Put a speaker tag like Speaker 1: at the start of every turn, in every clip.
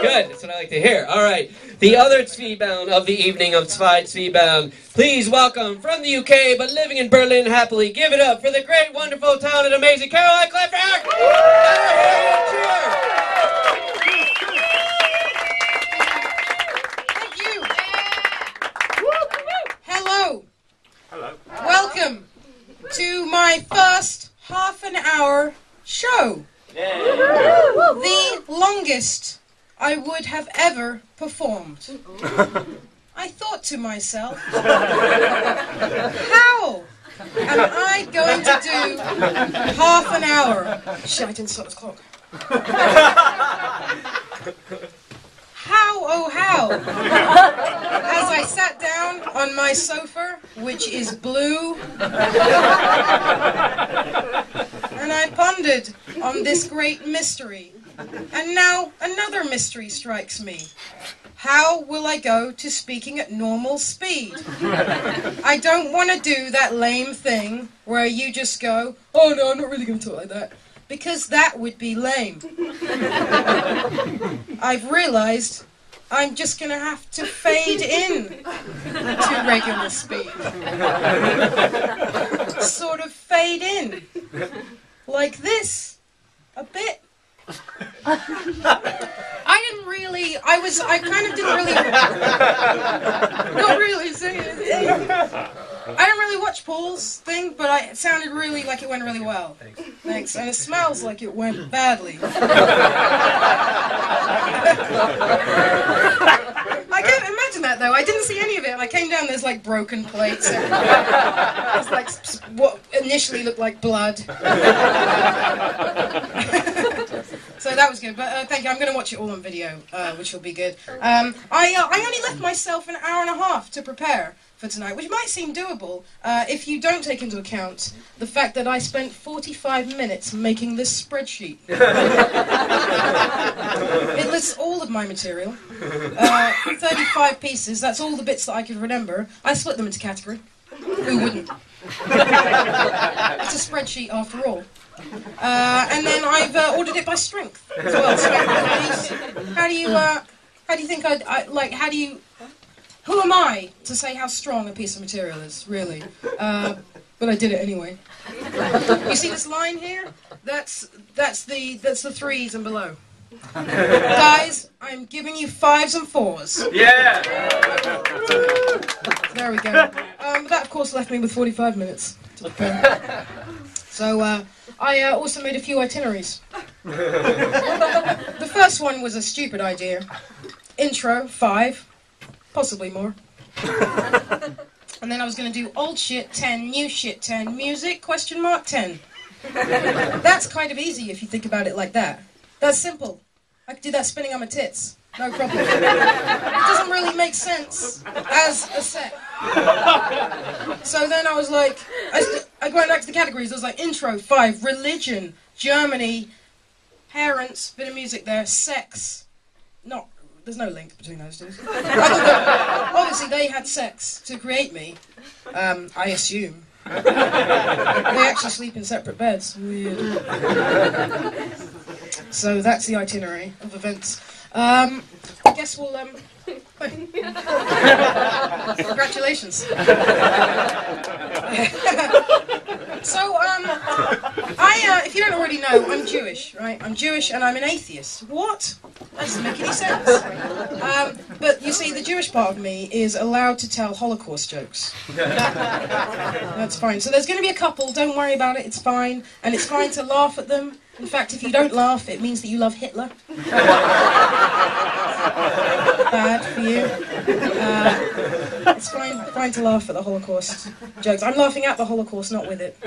Speaker 1: Good, that's what I like to hear. All right, the other Zweibeln of the evening of Zweibeln. Please welcome from the UK, but living in Berlin happily, give it up for the great, wonderful, talented, amazing Caroline Clifford!
Speaker 2: Thank you. Hello.
Speaker 3: Hello.
Speaker 2: Welcome to my first half-an-hour show. The longest I would have ever performed. I thought to myself, how am I going to do half an hour? Shit, I didn't stop the clock. How, oh how, as I sat down on my sofa, which is blue, and I pondered on this great mystery. And now another mystery strikes me. How will I go to speaking at normal speed? I don't want to do that lame thing where you just go, oh no, I'm not really going to talk like that. Because that would be lame. I've realized I'm just going to have to fade in to regular speed. Sort of fade in. Like this. A bit. I kind of didn't really, not really say anything. I didn't really watch Paul's thing, but it sounded really like it went really well. Thanks. And it smells like it went badly. I can't imagine that though. I didn't see any of it, and I came down, there's like broken plates. There's like what initially looked like blood. So that was good, but thank you. I'm going to watch it all on video, which will be good. I only left myself an hour and a half to prepare for tonight, which might seem doable if you don't take into account the fact that I spent 45 minutes making this spreadsheet. It lists all of my material, 35 pieces. That's all the bits that I could remember. I split them into category. Who wouldn't? It's a spreadsheet after all. And then I've ordered it by strength as well. How do you think who am I to say how strong a piece of material is, really? But I did it anyway. You see this line here? That's the 3s and below. Guys, I'm giving you 5s and 4s.
Speaker 3: Yeah!
Speaker 2: There we go. That of course left me with 45 minutes to prepare. So I also made a few itineraries. The first one was a stupid idea. Intro, 5, possibly more. And then I was going to do old shit 10, new shit 10, music, question mark 10. That's kind of easy if you think about it like that. That's simple. I could do that spinning on my tits. No problem. It doesn't really make sense as a set. So then I was like, I went back to the categories. I was like, intro, 5, religion, Germany, parents, bit of music there, sex. There's no link between those two. Obviously they had sex to create me, I assume. They actually sleep in separate beds. Weird. So that's the itinerary of events. I guess we'll, congratulations. So, if you don't already know, I'm Jewish, right? I'm Jewish and I'm an atheist. What? That doesn't make any sense. But you see, the Jewish part of me is allowed to tell Holocaust jokes. That's fine. So there's going to be a couple, don't worry about it, it's fine. And it's fine to laugh at them. In fact, if you don't laugh, it means that you love Hitler. Bad for you. It's fine to laugh at the Holocaust jokes. I'm laughing at the Holocaust, not with it.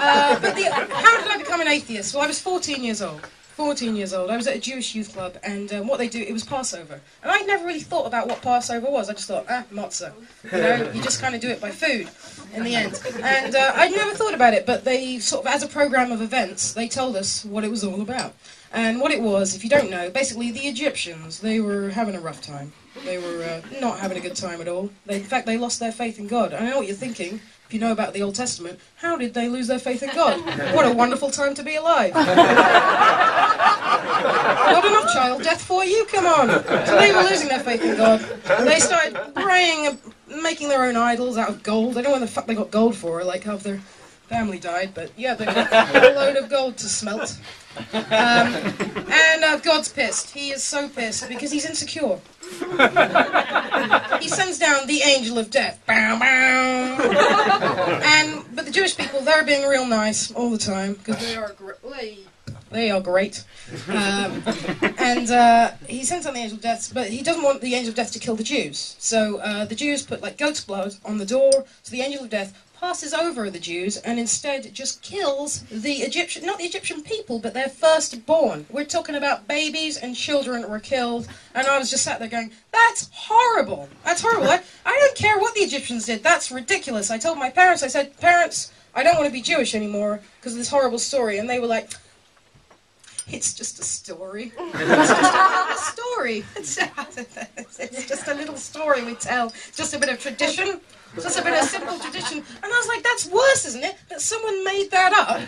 Speaker 2: How did I become an atheist? Well, I was 14 years old. 14 years old. I was at a Jewish youth club, and what they do, it was Passover. And I'd never really thought about what Passover was. I just thought, matzah. You know, you just kind of do it by food in the end. And I'd never thought about it, but they sort of, as a program of events, they told us what it was all about. And what it was, if you don't know, basically the Egyptians, they were having a rough time. They were not having a good time at all. In fact, they lost their faith in God. I know what you're thinking. if you know about the Old Testament, how did they lose their faith in God? What a wonderful time to be alive. Not enough child death for you? Come on. So they were losing their faith in God. They started praying, making their own idols out of gold. I don't know what the fuck they got gold for, like half their family died, but yeah, they got a load of gold to smelt. And God's pissed. He is so pissed because he's insecure. He sends down the angel of death. Bow, bow. But the Jewish people, they're being real nice all the time because they are great. He sends down the angel of death, but he doesn't want the angel of death to kill the Jews. So the Jews put like goat's blood on the door, so the angel of death passes over the Jews and instead just kills the Egyptian, not the Egyptian people, but their firstborn. We're talking about babies and children were killed, and I was just sat there going, that's horrible. That's horrible. I don't care what the Egyptians did. That's ridiculous. I told my parents, I said, parents, I don't want to be Jewish anymore because of this horrible story. And they were like, it's just a story. It's just a story. It's just a little story we tell. It's just a bit of tradition. It's just a bit of simple tradition. And I was like, that's worse, isn't it? That someone made that up.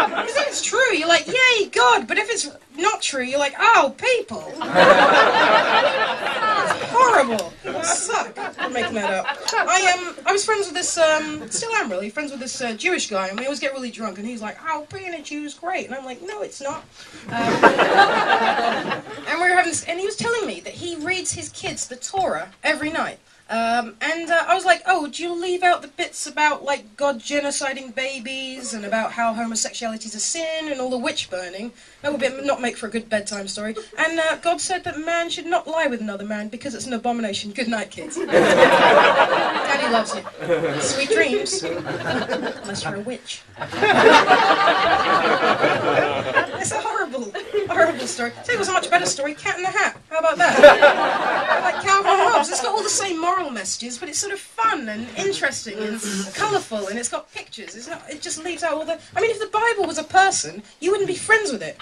Speaker 2: Because if it's true, you're like, yay, God. But if it's not true, you're like, oh, people. It's horrible. I suck for making that up. I was friends with this, still am really, friends with this Jewish guy, and we always get really drunk, and he's like, oh, being a Jew is great. And I'm like, no, it's not. And we were having this, and he was telling me that he reads his kids the Torah every night. I was like, oh, do you leave out the bits about, like, God genociding babies and about how homosexuality is a sin and all the witch burning? That would not make for a good bedtime story. And God said that man should not lie with another man because it's an abomination. Good night, kids. Daddy loves you. Sweet dreams. Unless you're a witch. It's a horrible story. So it was a much better story, Cat in the Hat. How about that? Like Calvin Hobbes. It's got all the same moral messages, but it's sort of fun and interesting and colourful, and it's got pictures. It just leaves out all the... I mean, if the Bible was a person, you wouldn't be friends with it.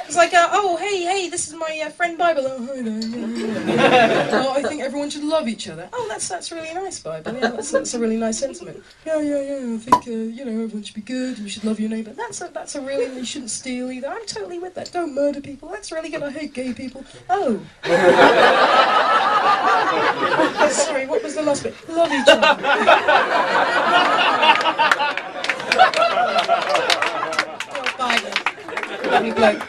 Speaker 2: It's like, oh, hey, this is my friend Bible. Oh, hi there. Oh, I think everyone should love each other. Oh, that's really nice, Bible. Yeah, that's a really nice sentiment. Yeah. I think everyone should be good and you should love your neighbour. That's a really... You shouldn't steal either. I'm totally with that. Don't murder people. That's really good. I hate gay people. Oh. Sorry, what was the last bit? Love each other. Bible. Lovely bloke.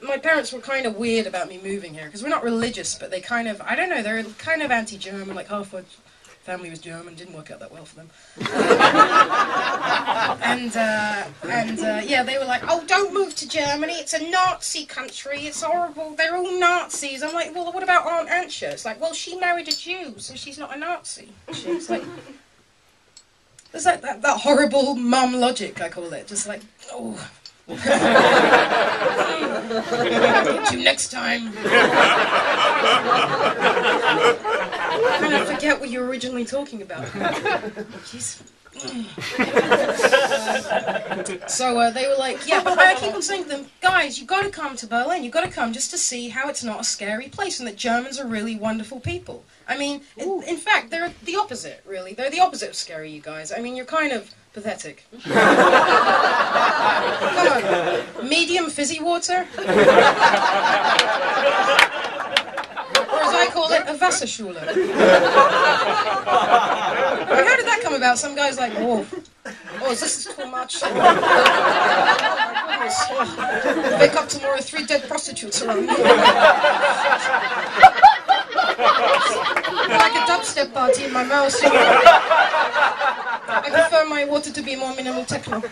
Speaker 2: My parents were kind of weird about me moving here because we're not religious, but they kind of, I don't know, they're kind of anti-German, like half my family was German, didn't work out that well for them. They were like, oh, don't move to Germany, it's a Nazi country, it's horrible, they're all Nazis. I'm like, well, what about Aunt Antje? It's like, well, she married a Jew, so she's not a Nazi. She's like, there's like that horrible mum logic, I call it, just like, oh. Get you next time. I kind of forget what you were originally talking about. Jeez. So they were like, yeah, but I keep on saying to them, guys, you've got to come to Berlin. You've got to come just to see how it's not a scary place and that Germans are really wonderful people. I mean, in fact, they're the opposite, really. They're the opposite of scary, you guys. I mean, you're kind of pathetic. Come on. Medium fizzy water? Or as I call it, a Wasserschule. How did that come about? Some guy's like, oh, this is too much. Oh, my goodness. Oh, wake up tomorrow, 3 dead prostitutes around me. Like a dubstep party in my mouth. I prefer my water to be more minimal techno.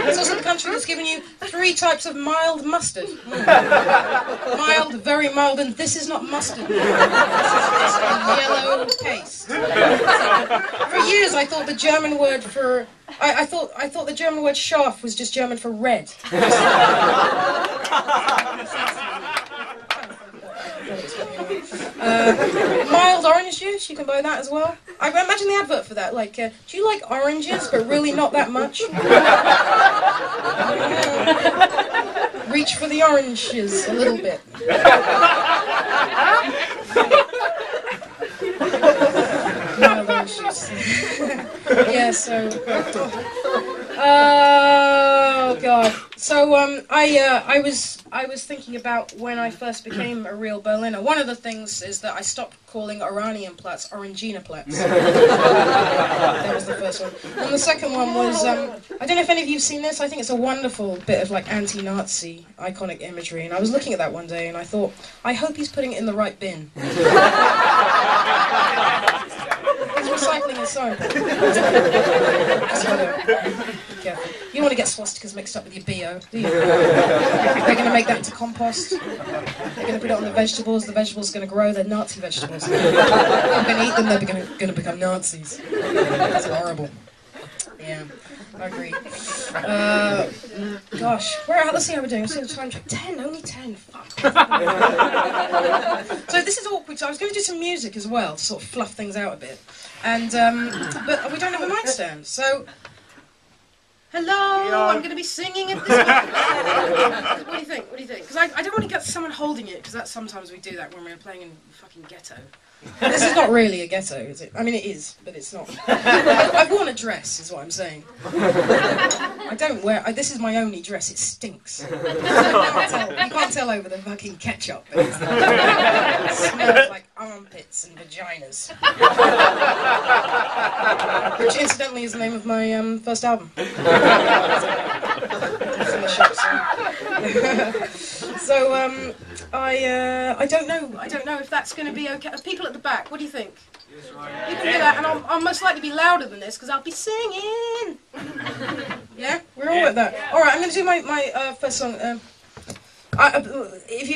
Speaker 2: It's also the country that's given you 3 types of mild mustard. Mild, very mild, and this is not mustard. This is just a yellow paste. For years I thought the German word for... I thought the German word scharf was just German for red. Mild orange juice, you can buy that as well. I imagine the advert for that, like, do you like oranges, but really not that much? reach for the oranges a little bit. One of those shoes. Yeah, so... Oh, God. So, I was thinking about when I first became a real Berliner. One of the things is that I stopped calling Oranienplatz Oranginaplatz. That was the first one. And the second one was, I don't know if any of you have seen this. I think it's a wonderful bit of, like, anti-Nazi iconic imagery. And I was looking at that one day and I thought, I hope he's putting it in the right bin. Recycling is so important. Just gotta be careful. You don't want to get swastikas mixed up with your BO, do you? They're going to make that into compost. They're going to put it on the vegetables. The vegetables are going to grow. They're Nazi vegetables. You're going to eat them. They're going to become Nazis. That's horrible. Yeah, I agree. Gosh, let's see how we're doing. Let's see the time check. 10, only 10. Fuck. So this is awkward. So I was going to do some music as well to sort of fluff things out a bit, and but we don't have a mic stand. So, hello, I'm going to be singing at this point. What do you think? What do you think? Because I don't want to get someone holding it, because that's sometimes we do that when we're playing in fucking ghetto. This is not really a ghetto, is it? I mean, it is, but it's not. I've worn a dress, is what I'm saying. I don't wear... this is my only dress. It stinks. You can't tell over the fucking ketchup. But it smells like armpits and vaginas. Which, incidentally, is the name of my first album. It's in the shop, so I don't know. I don't know if that's going to be okay. People at the back, what do you think? Yes, right. You can do that, and I'll most likely be louder than this because I'll be singing. Yeah, we're all at that. Yeah. All right, I'm going to do my first song. If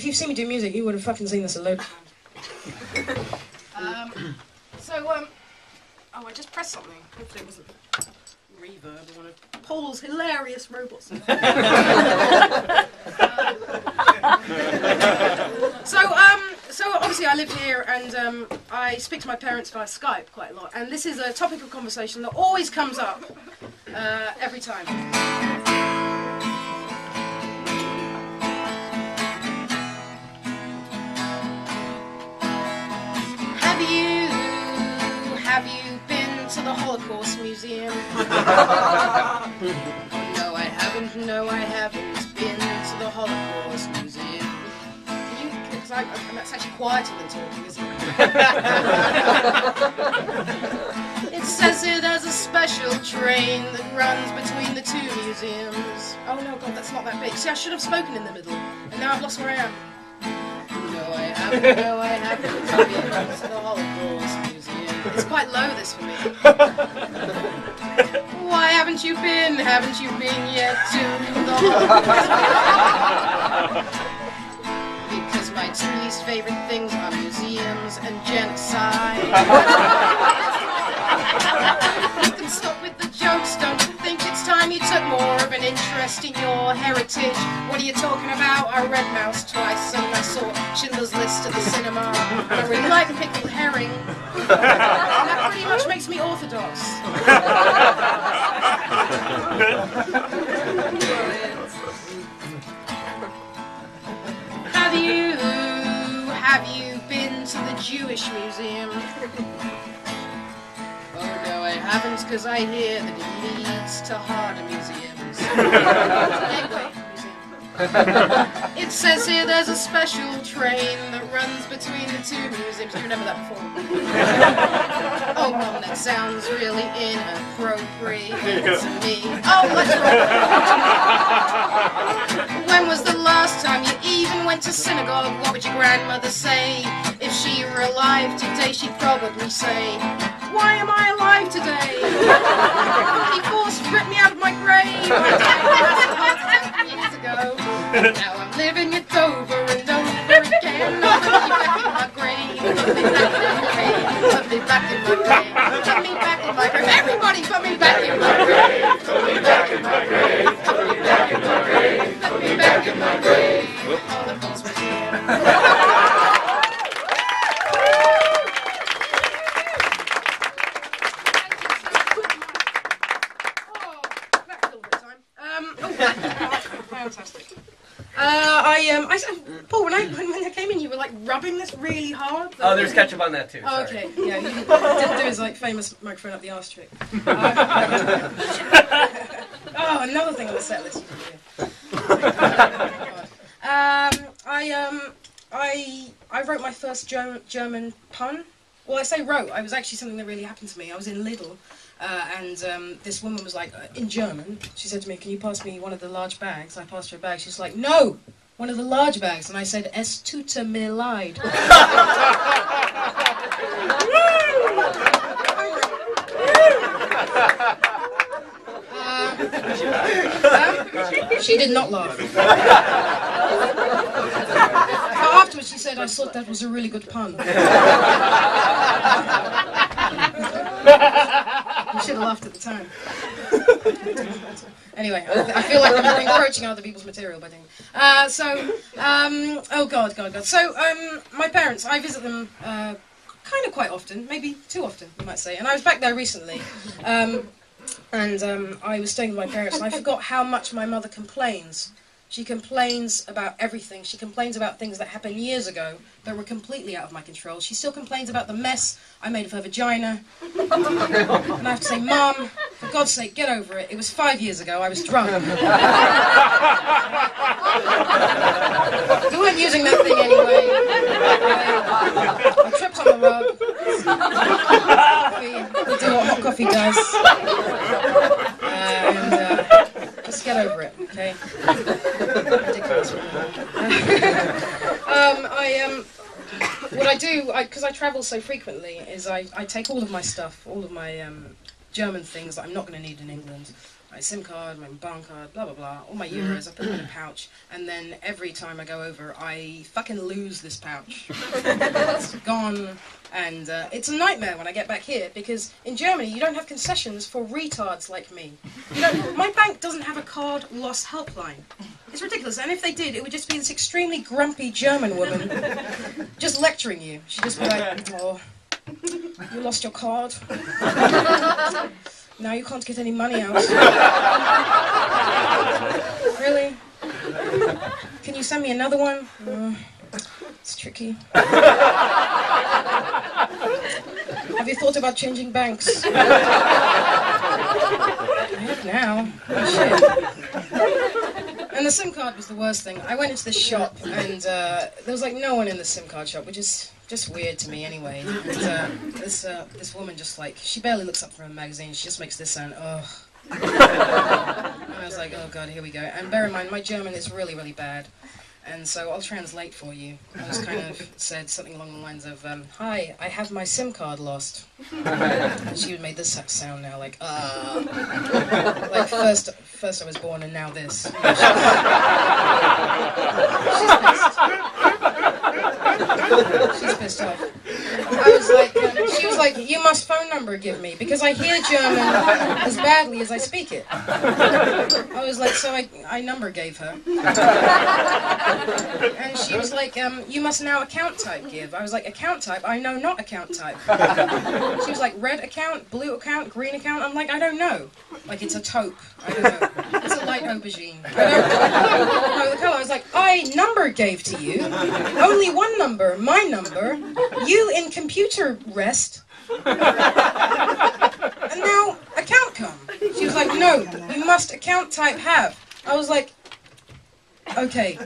Speaker 2: you've seen me do music, you would have fucking seen this a load of times. Oh, I just pressed something. Hopefully it wasn't reverb or one of Paul's hilarious robots. So obviously I live here and I speak to my parents via Skype quite a lot, and this is a topic of conversation that always comes up every time. Have you been to the Holocaust Museum? No, I haven't been to the Holocaust Museum. That's actually quieter than talking, isn't it? It says it has a special train that runs between the two museums. Oh no, God, that's not that big. See, I should have spoken in the middle, and now I've lost where I am. No, I haven't been to the Holocaust Museum. It's quite low, this, for me. Why haven't you been yet to the Holocaust Museum? Because my two least favourite things are museums and genocide. You can stop with the jokes, don't you think it's time you took more of an interest in your heritage? What are you talking about? I read Mouse twice and I saw Schindler's List at the cinema. I really like pickled herring. That pretty much makes me orthodox. Have you been to the Jewish Museum? Oh no, I haven't, because I hear that it leads to harder museums. Anyway, it says here there's a special train that runs between the two museums. Do you remember that before? Oh, Mum, that sounds really inappropriate to me. Oh, let's roll. When was the last time you even went to synagogue? What would your grandmother say? If she were alive today, she'd probably say, why am I alive today? He forced ripped me out of my grave. Years ago. Now I'm living it over and over again. Put me back in my grave. Put me back in my grave. Put me back in my grave. Everybody put me back in my grave. Put me back in my grave. Put me back in my grave. Put me back in my grave. Holocaust Museum. Fantastic. Paul, when I came in, you were like rubbing this really hard.
Speaker 1: Oh, there's ketchup on that too.
Speaker 2: Oh, okay. Yeah, you didn't do his like famous microphone up the arse trick. Oh, another thing on the set list. I wrote my first German pun. Well, I say wrote. I was actually something that really happened to me. I was in Lidl, and this woman was like, in German, she said to me, "Can you pass me one of the large bags?" I passed her a bag. She's like, "No, one of the large bags." And I said, "Es tut mir leid." She did not laugh. But afterwards she said, "I thought that was a really good pun." You should have laughed at the time. Anyway, I feel like I'm encroaching on other people's material by doing oh God. So, my parents, I visit them kind of quite often, maybe too often, you might say. And I was back there recently, and I was staying with my parents, and I forgot how much my mother complains. She complains about everything. She complains about things that happened years ago that were completely out of my control. She still complains about the mess I made of her vagina. And I have to say, "Mom, for God's sake, get over it. It was 5 years ago. I was drunk." You weren't using that thing anyway. I tripped on the rug. We do what hot coffee does. Just get over it, okay? Ridiculous. What I do, because I travel so frequently, is I take all of my stuff, all of my German things that I'm not going to need in England. My SIM card, my barn card, blah blah blah, all my euros, I put them in a pouch, and then every time I go over, I fucking lose this pouch. It's gone, and it's a nightmare when I get back here, because in Germany you don't have concessions for retards like me. My bank doesn't have a card loss helpline. It's ridiculous, and if they did, it would just be this extremely grumpy German woman just lecturing you. She'd just be like, "Oh, you lost your card. Now you can't get any money out." Really? Can you send me another one? It's tricky. Have you thought about changing banks? I have now. Oh, shit. And the SIM card was the worst thing. I went into this shop, and there was like no one in the SIM card shop, which is just weird to me anyway. And this woman just like, she barely looks up from her magazine, she just makes this sound, ugh. And I was like, oh God, here we go. And bear in mind, my German is really, really bad. And so I'll translate for you. I just kind of said something along the lines of, "Hi, I have my SIM card lost." And she made this sound now, like, like first I was born and now this. She's pissed off. I was like, she was like, "You must phone number give me, because I hear German as badly as I speak it." I was like, so I number gave her. And she was like, "You must now account type give." I was like, "Account type? I know not account type." She was like, "Red account, blue account, green account?" I'm like, "I don't know. Like, it's a taupe. I don't know. It's a light aubergine. I don't know the colour." I was like, "I number gave to you. Only one number, my number. You in computer rest. And now account come." She was like, "No, you must account type have." I was like, "Okay,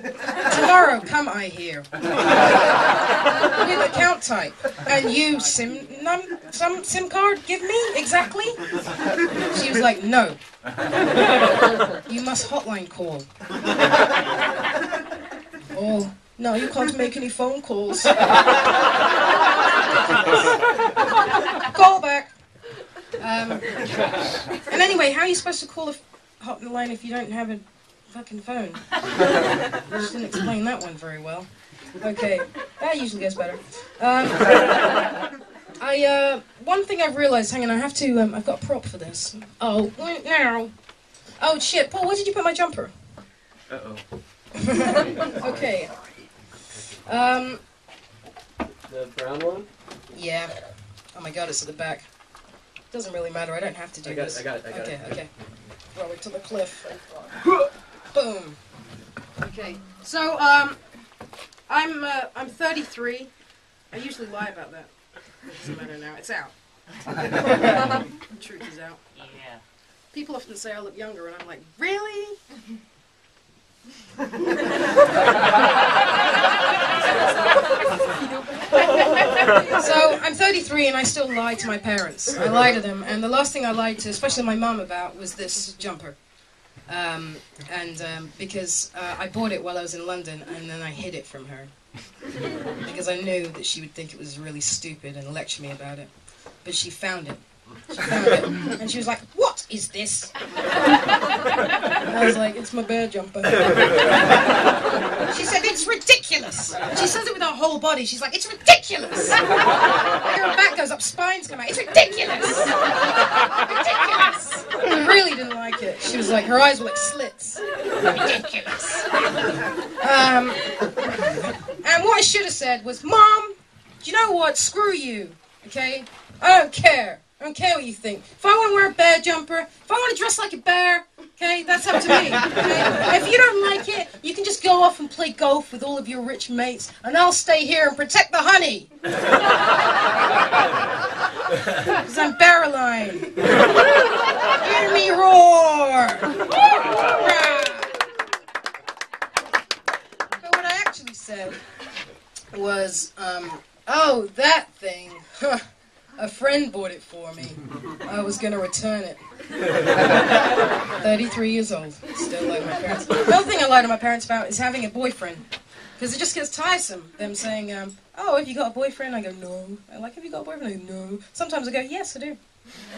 Speaker 2: tomorrow come I here with account type, and you some SIM card give me exactly." She was like, "No, you must hotline call." "Oh, no, you can't make any phone calls." Call back. And anyway, how are you supposed to call a hotline if you don't have a fucking phone? She didn't explain that one very well. Okay, that usually gets better. One thing I've realised, hang on, I have to, I've got a prop for this. Oh, now. Oh shit, Paul, where did you put my jumper?
Speaker 1: Uh-oh.
Speaker 2: Okay.
Speaker 1: The brown one?
Speaker 2: Yeah. Oh my god, it's at the back. Doesn't really matter, I don't have to do this.
Speaker 1: I got it.
Speaker 2: Okay. Throw it to the cliff. Boom. Okay. So, I'm 33. I usually lie about that. It doesn't matter now. It's out. The truth is out.
Speaker 3: Yeah.
Speaker 2: People often say I look younger, and I'm like, really? So I'm 33 and I still lie to my parents. I lie to them, and the last thing I lied to, especially my mum, about was this jumper. Because I bought it while I was in London, and then I hid it from her because I knew that she would think it was really stupid and lecture me about it. But she found it. She found it, and she was like, "What is this?" And I was like, "It's my bear jumper." She said, "It's ridiculous." And she says it with her whole body. She's like, "It's ridiculous." Like her back goes up, spines come out. It's ridiculous. Ridiculous. I really didn't like it. She was like, her eyes were like slits. Ridiculous. And what I should have said was, "Mom, do you know what? Screw you. Okay? I don't care. I don't care what you think. If I want to wear a bear jumper, if I want to dress like a bear, okay, that's up to me. Okay? If you don't like it, you can just go off and play golf with all of your rich mates, and I'll stay here and protect the honey. Because I'm Barreline. Hear me roar. But what I actually said was, oh, that thing. A friend bought it for me. I was going to return it. 33 years old. Still like my parents. The other thing I lie to my parents about is having a boyfriend. Because it just gets tiresome. Them saying, oh, have you got a boyfriend? I go, no. I'm like, have you got a boyfriend? I go, no. Sometimes I go, yes, I do.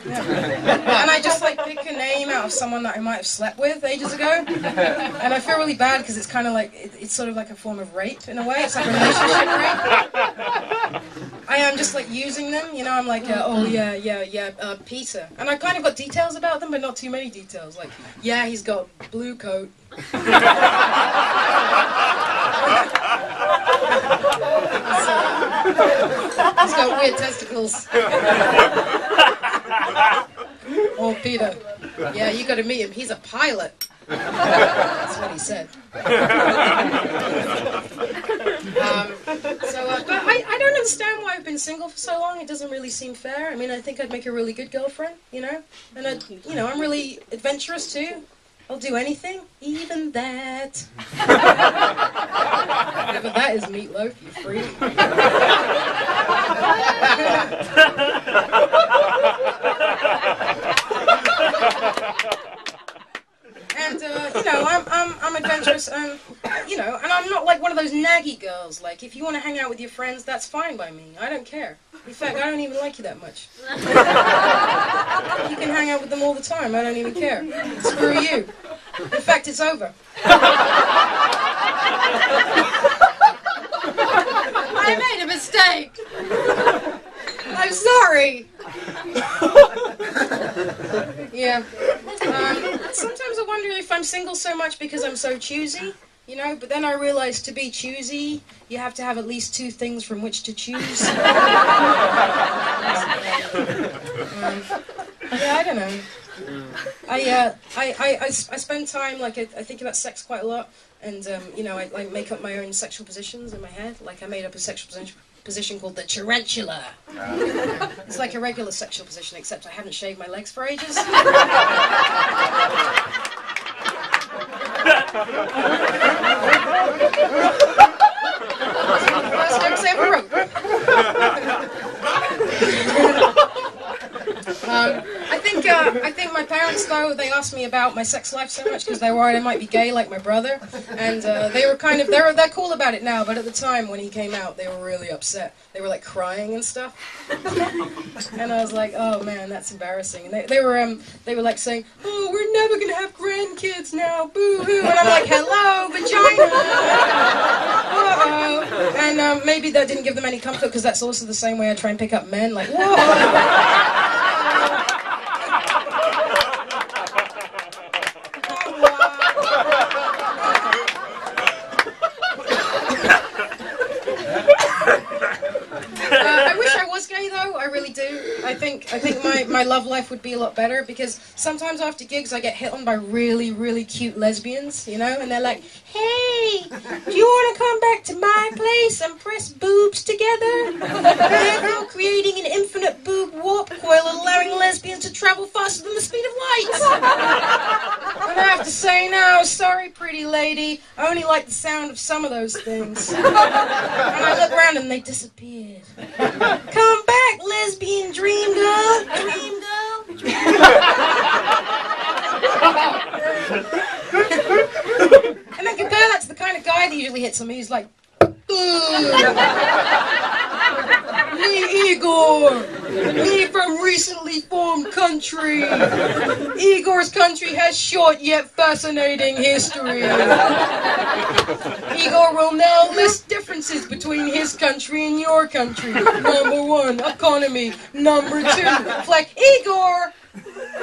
Speaker 2: Yeah. And I just like pick a name out of someone that I might have slept with ages ago. And I feel really bad because it's kind of like, it's sort of like a form of rape in a way. It's like a relationship rape. I am just like using them, you know, I'm like, oh yeah, Peter. And I kind of got details about them, but not too many details. Like, yeah, he's got a blue coat. He's got weird testicles. Oh, Peter. Yeah, you gotta meet him. He's a pilot. That's what he said. But I don't understand why I've been single for so long. It doesn't really seem fair. I mean, I think I'd make a really good girlfriend, you know? And, I'm really adventurous, too. I'll do anything, even that. Whatever that is, meatloaf, you freak. And, I'm adventurous, and, and I'm not like one of those naggy girls. Like, if you want to hang out with your friends, that's fine by me. I don't care. In fact, I don't even like you that much. You can hang out with them all the time. I don't even care. Screw you. In fact, it's over. I made a mistake. I'm sorry. Yeah. Sometimes I wonder if I'm single so much because I'm so choosy, but then I realize to be choosy, you have to have at least two things from which to choose. I don't know. I spend time, I think about sex quite a lot, and, I make up my own sexual positions in my head. Like, I made up a sexual position called the tarantula. It's like a regular sexual position, except I haven't shaved my legs for ages. First jokes I ever wrote. I think my parents, though, they asked me about my sex life so much because they were worried I might be gay like my brother, and they were they're cool about it now, but at the time when he came out, they were really upset. They were like crying and stuff, and I was like, oh man, that's embarrassing. And they were like saying, oh, we're never gonna have grandkids now, boo-hoo, and I'm like, hello, vagina. Uh-oh. And maybe that didn't give them any comfort because that's also the same way I try and pick up men, like, whoa. I think my love life would be a lot better because sometimes after gigs I get hit on by really, really cute lesbians, and they're like, hey, do you want to come back to my place? together, therefore creating an infinite boob warp coil allowing lesbians to travel faster than the speed of light. And I have to say, no, sorry, pretty lady, I only like the sound of some of those things. And I look around and they disappeared. Come back, lesbian dream girl. Dream girl. Dream girl. And then compare that to the kind of guy that usually hits on me. He's like, me, Igor. Me from recently formed country. Igor's country has short yet fascinating history. Igor will now list differences between his country and your country. Number 1, economy. Number 2, like, Igor,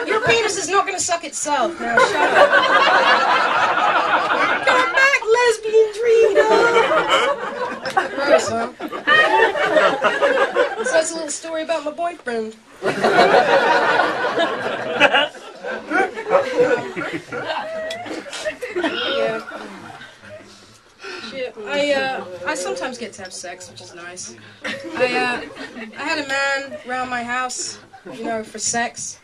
Speaker 2: your penis is not going to suck itself. Now shut up. Come back, lesbian dream girl. Gross, huh? So that's a little story about my boyfriend. Yeah. Shit. I sometimes get to have sex, which is nice. I had a man around my house, you know, for sex.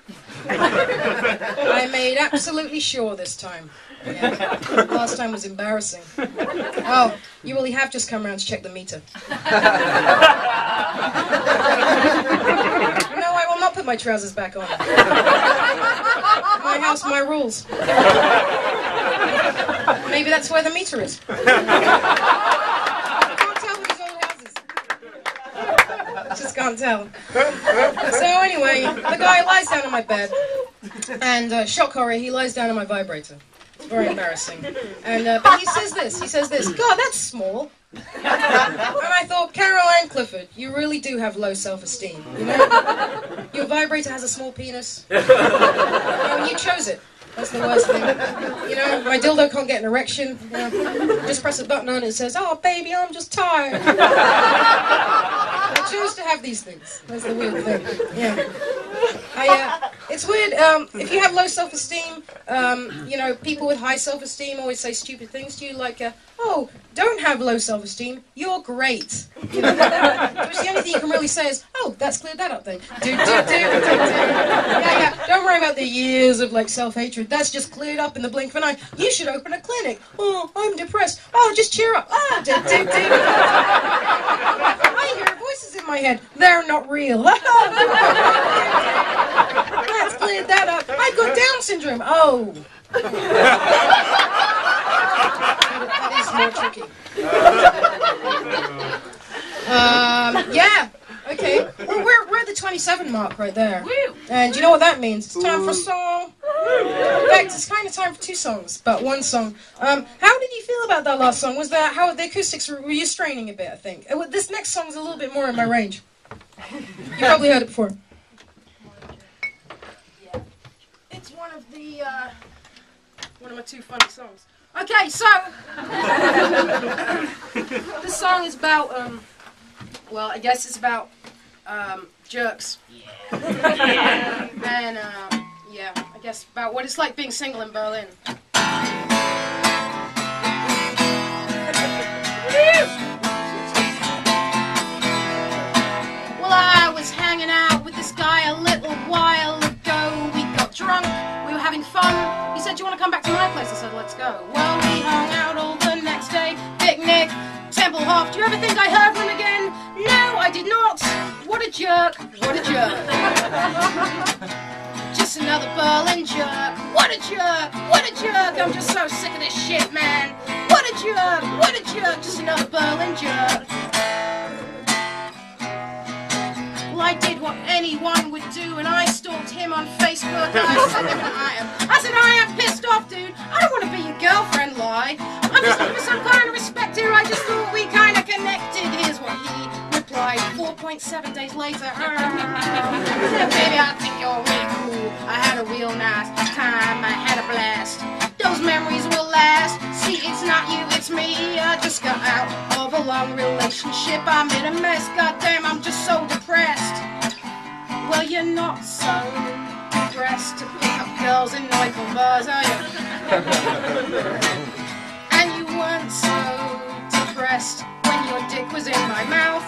Speaker 2: I made absolutely sure this time. Yeah. Last time was embarrassing. Oh, you really have just come around to check the meter. No, I will not put my trousers back on. My house, my rules. Maybe that's where the meter is. I can't tell with these old houses. Just can't tell. So anyway, the guy lies down on my bed, and shock horror, he lies down on my vibrator. It's very embarrassing. And but he says this, God, that's small. And I thought, Caroline Clifford, you really do have low self-esteem, you know? Your vibrator has a small penis. You chose it. That's the worst thing. You know, my dildo can't get an erection. You know, just press a button on it and it says, oh, baby, I'm just tired. I choose to have these things. That's the weird thing. Yeah. It's weird. If you have low self-esteem, you know, people with high self-esteem always say stupid things to you, like, oh, don't have low self-esteem. You're great. You know? Which the only thing you can really say is, oh, that's cleared that up then. Yeah. Don't worry about the years of, like, self-hatred. That's just cleared up in the blink of an eye. You should open a clinic. Oh, I'm depressed. Oh, just cheer up. Ah, I hear voices in my head. They're not real. That's cleared that up. I've got Down syndrome. Oh. That is more tricky. Yeah. Okay. Well, we're at the 27 mark right there. And you know what that means? It's time for a song. In fact, it's kind of time for 2 songs, but 1 song. How did you feel about that last song? Was that how the acoustics were you straining a bit? I think this next song's a little bit more in my range. You probably heard it before. It's one of my 2 funny songs. Okay, so this song is about well, I guess it's about jerks. Yeah. And yeah, I guess about what it's like being single in Berlin. Well, I was hanging out with this guy a little while ago. We got drunk, we were having fun. He said, do you want to come back to my place? I said, let's go. Well, we hung out all the next day, picnic, Tempelhof. Do you ever think I heard from him again? No, I did not. What a jerk, what a jerk. Just another Berlin jerk. What a jerk, what a jerk. I'm just so sick of this shit, man. What a jerk, what a jerk. Just another Berlin jerk. Well, I did what anyone would do, and I stalked him on Facebook, and I said I am pissed off, dude. I don't want to be your girlfriend, lie. I'm just looking for some kind of respect here. I just thought we kind of connected. Here's what he replied 4.7 days later. Baby, I think you're really cool. I had a real nice time. I had a blast. Those memories will last. See, it's not you, it's me. I just got out of a long relationship. I'm in a mess. Goddamn, I'm just so depressed. Well, you're not so depressed to pick up girls in nightclub bars, are you? And you weren't so depressed when your dick was in my mouth.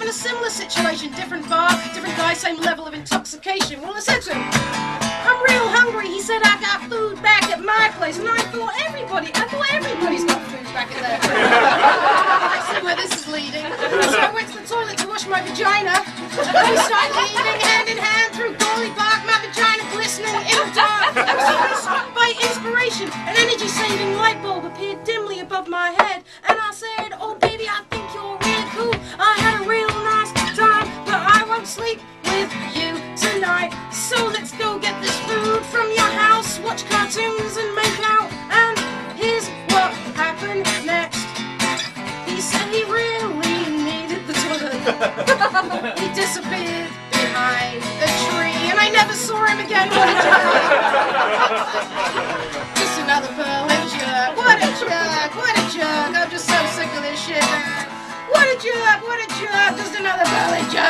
Speaker 2: in a similar situation, different bar, different guy, same level of intoxication. Well, I said to him, I'm real hungry. He said, I got food back at my place. And I thought everybody's got food back at their place. I see where this is leading. So I went to the toilet to wash my vagina. We started leaving hand in hand through Gorley Park, my vagina glistening in the dark. I was suddenly struck by inspiration. An energy-saving light bulb appeared dimly above my head. And I said, oh baby, I think you're really cool. I had a real nice time, but I won't sleep with you tonight. So let's go get this food from your house, watch cartoons and make out. And here's what happened next. He said he really needed the toilet. He disappeared behind a tree, and I never saw him again. What a jerk! Just another Berlin jerk. What a jerk! What a jerk! I'm just so sick of this shit, man. What a jerk! What a jerk! Just another Berlin jerk!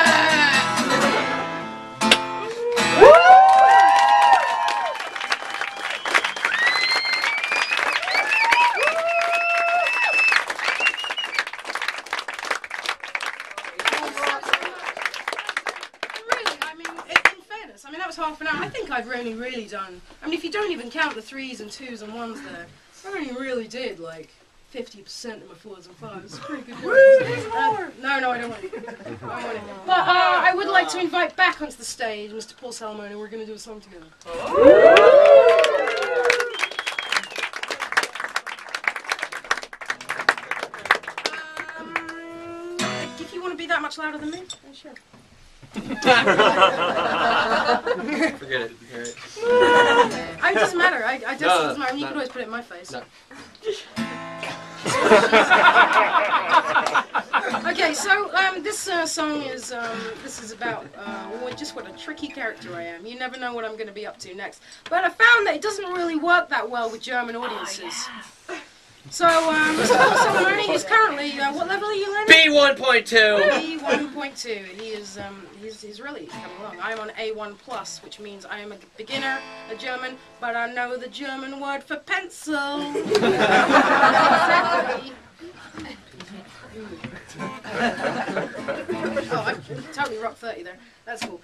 Speaker 2: Half an hour. I think I've really done. I mean, if you don't even count the 3s and 2s and 1s there, I only really did like 50% of my 4s and 5s. It's pretty good work. No, I don't want it. But I would like to invite back onto the stage Mr. Paul Salomon, and we're going to do a song together. If you want to be that much louder than me, then sure.
Speaker 1: Forget it.
Speaker 2: It doesn't matter. It doesn't matter. You can always put it in my face.
Speaker 1: No.
Speaker 2: Okay, so this song is this is about just what a tricky character I am. You never know what I'm going to be up to next. But I found that it doesn't really work that well with German audiences. Oh, yeah. So, Mr. Paul Salomon is currently, what level are you learning?
Speaker 1: B1.2.
Speaker 2: B1.2. He is, he's really coming along. I'm on A1+, which means I am a beginner, a German, but I know the German word for pencil. Exactly. Oh, I totally rocked 30 there. That's cool.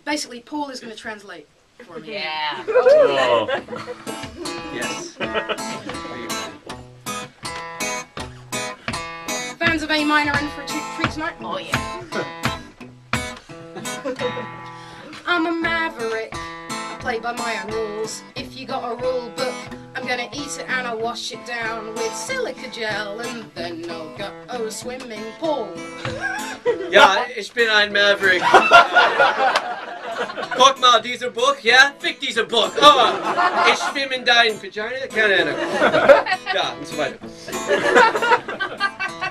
Speaker 2: Basically, Paul is going to translate for me.
Speaker 3: Yeah.
Speaker 1: Oh. Yes.
Speaker 2: Fans of A minor in for a treat tonight?
Speaker 3: Oh yeah.
Speaker 2: I'm a maverick. I play by my own rules. If you got a rule book, I'm gonna eat it and I'll wash it down with silica gel and then I'll go swimming pool.
Speaker 1: Ja, ich bin ein Maverick. Guck mal, dieser Buch, ja? Fick dieser Buch. Oh, ich schwimme in dein Vagina? Keine Ahnung. Ja, und so weiter.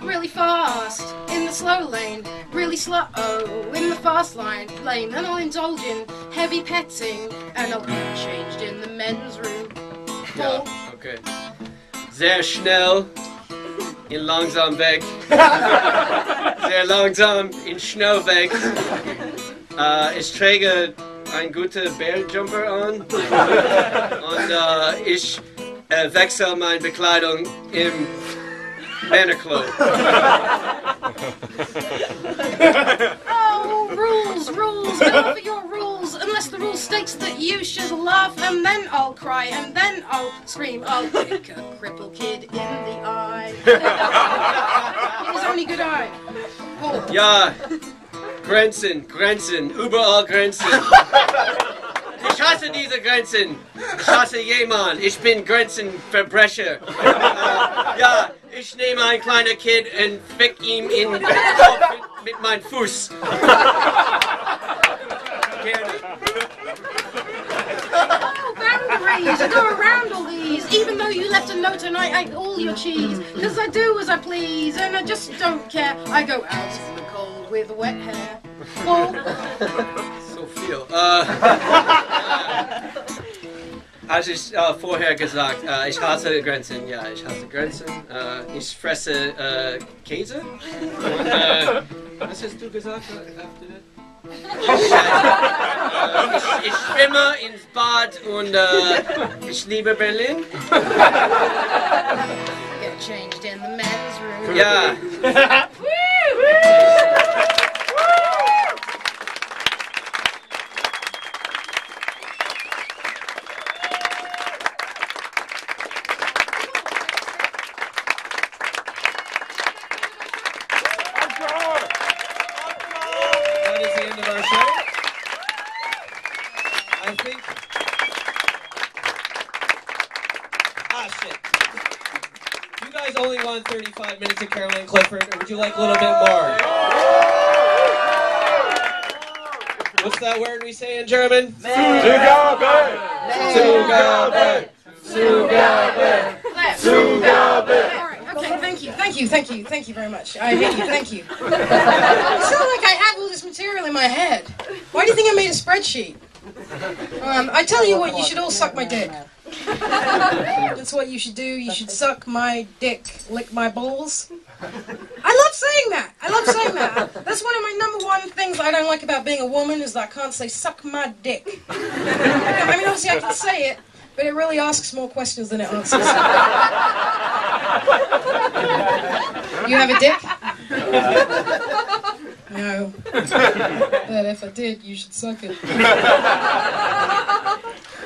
Speaker 2: Really fast in the slow lane, really slow in the fast lane, and I'll indulge in heavy petting and I'll get changed in the men's room.
Speaker 1: Ja, okay. Sehr schnell, in langsam weg. Sehr langsam, in schnell weg. Ich trage einen guten Bärenjumper an und ich wechsle meine Bekleidung im Männerklo.
Speaker 2: Oh, rules, go for your rules, unless the rule states that you should laugh, and then I'll cry, and then I'll scream, I'll kick a crippled kid in the eye. In his only good eye. Oh.
Speaker 1: Ja, Grenzen, überall Grenzen. Ich hasse diese Grenzen. Ich hasse jemanden. Ich bin Grenzenverbrecher. Ja, ich nehme ein kleiner Kind und fick ihm in den Kopf mit meinem Fuß. Gerne.
Speaker 2: Oh, boundaries! I go around all these, even though you left a note and I ate all your cheese. Because I do as I please, and I just don't care. I go out in the cold with wet hair. Oh.
Speaker 1: So viel. Als ich vorher gesagt, ich hasse Grenzen. Ja, ich hasse Grenzen. Ich fresse Käse. Und, was hast du gesagt? Ich schwimme ins Bad und ich liebe Berlin.
Speaker 2: Get changed in the men's room.
Speaker 1: Ja. Ah, shit. You guys only want 35 minutes of Caroline Clifford, or would you like a little bit more? What's that word we say in German?
Speaker 3: Zugabe!
Speaker 1: Zugabe! Zugabe!
Speaker 2: Zugabe! Alright, okay, thank you very much. I hate you, thank you. It's not like I have all this material in my head. Why do you think I made a spreadsheet? I tell you what, you should all suck my dick. That's what you should do. You should suck my dick, lick my balls. I love saying that. That's one of my #1 things I don't like about being a woman is that I can't say suck my dick. I mean, obviously I can say it, but it really asks more questions than it answers. You have a dick? No. But if I did, you should suck it.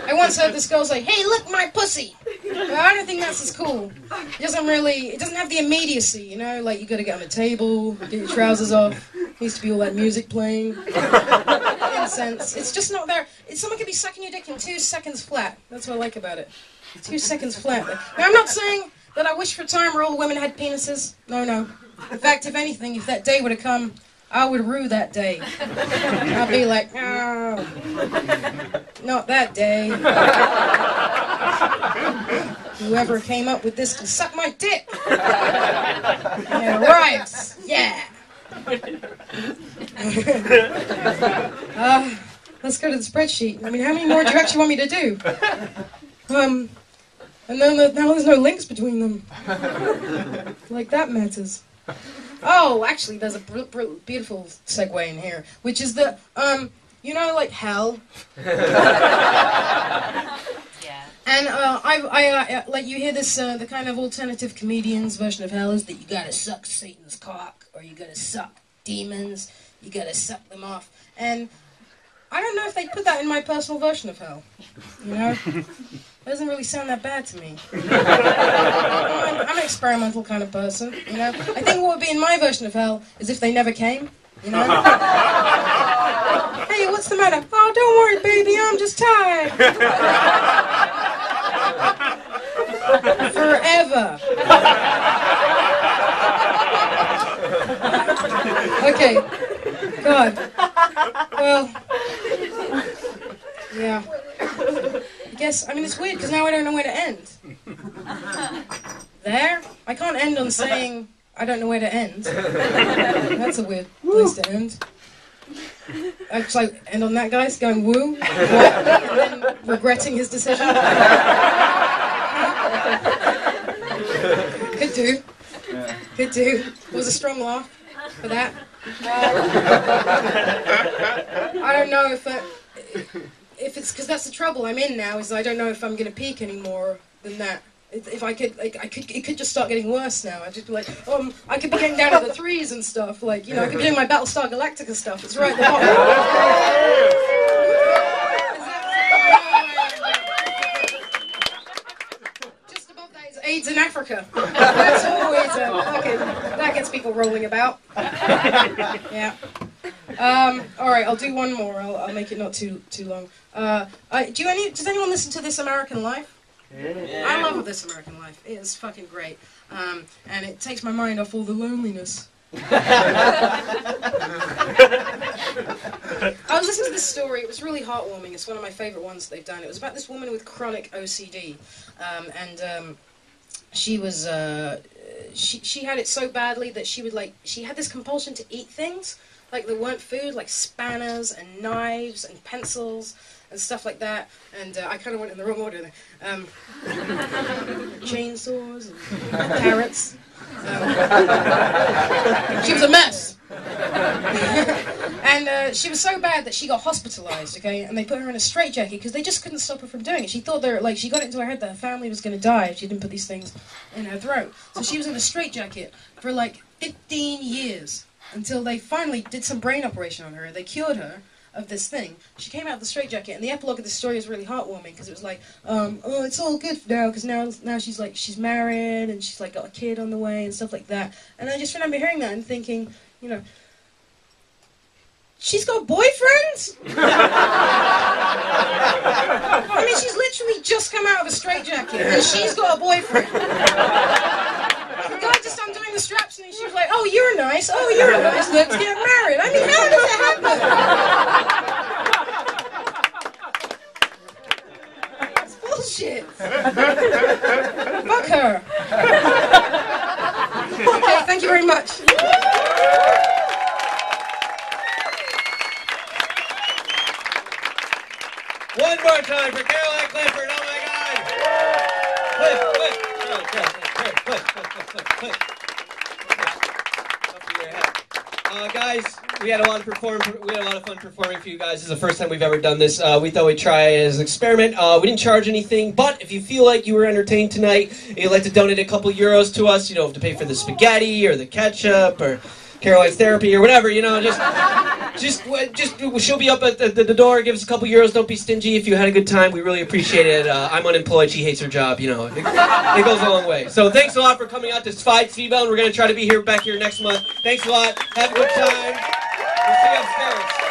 Speaker 2: I once heard this girl say, "Hey, lick my pussy." Well, I don't think that's as cool. It doesn't have the immediacy, you know, like you gotta get on the table, get your trousers off, needs to be all that music playing. In a sense, it's just not there. Someone could be sucking your dick in 2 seconds flat. That's what I like about it. 2 seconds flat. Now, I'm not saying that I wish for a time where all women had penises. No. In fact, if anything, if that day would have come, I would rue that day. I'd be like, oh, not that day. Whoever came up with this can suck my dick. Yeah, right. Yeah. Let's go to the spreadsheet. I mean, how many more do you actually want me to do? And then now there's no links between them. Like that matters. Oh, actually, there's a beautiful segue in here, which is that, you know, like hell.
Speaker 4: Yeah.
Speaker 2: And like you hear this, the kind of alternative comedians version of hell is that you gotta suck Satan's cock, or you gotta suck demons, you gotta suck them off. And I don't know if they'd put that in my personal version of hell, you know? It doesn't really sound that bad to me. I'm an experimental kind of person, you know? I think what would be in my version of hell is if they never came, you know? Hey, what's the matter? Oh, don't worry, baby, I'm just tired. Forever. Okay. God. Well, yeah. I mean, it's weird, because now I don't know where to end. There? I can't end on saying, I don't know where to end. That's a weird place to end. Actually, end on that guy's going woo, what, and then regretting his decision. Could do. It was a strong laugh for that. I don't know if it's because that's the trouble I'm in now, is I don't know if I'm going to peak any more than that. If I could, like, it could just start getting worse now. I'd just be like, I could be getting down to the 3s and stuff. Like, you know, I could be doing my Battlestar Galactica stuff. It's right at the bottom. Just above that is AIDS in Africa. That's always okay. That gets people rolling about. Yeah. All right, I'll do one more. I'll make it not too long. Does anyone listen to This American Life? Yeah. I love This American Life. It is fucking great. And it takes my mind off all the loneliness. I was listening to this story. It was really heartwarming. It's one of my favourite ones they've done. It was about this woman with chronic OCD. She was... she had it so badly that she had this compulsion to eat things like that weren't food, like spanners and knives and pencils and stuff like that. And I kind of went in the wrong order there. Chainsaws and carrots. She was a mess. And she was so bad that she got hospitalized, okay? And they put her in a straitjacket because they just couldn't stop her from doing it. She thought she got it into her head that her family was going to die if she didn't put these things in her throat. So she was in a straitjacket for like 15 years until they finally did some brain operation on her. They cured her of this thing. She came out of the straitjacket, and the epilogue of the story is really heartwarming because it was like, oh, it's all good now because now she's married and she's like got a kid on the way and stuff like that. And I just remember hearing that and thinking, you know, she's got boyfriends? I mean, she's literally just come out of a straitjacket, and she's got a boyfriend. The guy just undoing the straps, and she was like, oh, you're nice, let's get married. I mean, how does it happen? It's bullshit. Fuck her. Okay, thank you very much.
Speaker 1: One more time for Caroline Clifford. Oh my God! Cliff. Up to your head. Guys, we had a lot of fun performing for you guys. This is the first time we've ever done this. We thought we'd try it as an experiment. We didn't charge anything, but if you feel like you were entertained tonight and you'd like to donate a couple euros to us, you don't have to pay for the spaghetti or the ketchup or Caroline's therapy or whatever, you know, just she'll be up at the door, give us a couple euros, don't be stingy. If you had a good time, we really appreciate it. I'm unemployed, she hates her job, you know, it goes a long way. So thanks a lot for coming out to Zweibeln. We're going to try to be back here next month. Thanks a lot, have a good time, we'll see you upstairs.